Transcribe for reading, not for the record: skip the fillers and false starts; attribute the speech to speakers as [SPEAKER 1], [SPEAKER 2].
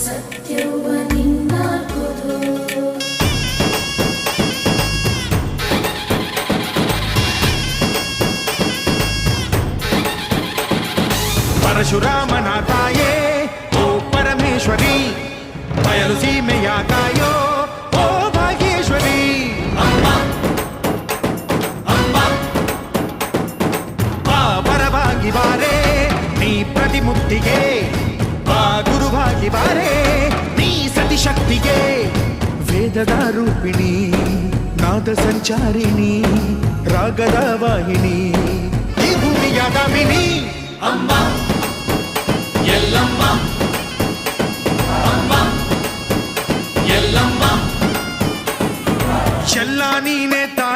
[SPEAKER 1] ಸತ್ಯವ ನಿನ್ನ ಕೊಡು.
[SPEAKER 2] ಪರಶುರಾಮನ ತಾಯೇ ಓ ಪರಮೇಶ್ವರಿ, ಬಯಲು ಸೀಮೆಯ ತಾಯೋ ಓ ಭಾಗ್ಯೇಶ್ವರಿ. ಅಮ್ಮ ಅಮ್ಮ ಬಾ ಪರವಾಗಿ ಬಾರೆ ನೀ ಪ್ರತಿಮುಕ್ತಿಗೆ, ಬಾ ಗುರುವಾಗಿ ಬಾರೆ ನೀ ಸತಿಶಕ್ತಿಗೆ. ವೇದದ ರೂಪಿಣಿ, ನಾದ ಸಂಚಾರಿಣಿ, ರಾಗದ ವಾಹಿನಿ, ಈ ಭೂಮಿಯ ಗಾಮಿನಿ. ಅಮ್ಮ ಎಲ್ಲಮ್ಮ, ಅಮ್ಮ ಎಲ್ಲಮ್ಮ, ಎಲ್ಲ ನೀನೆ ತಾಯಿ.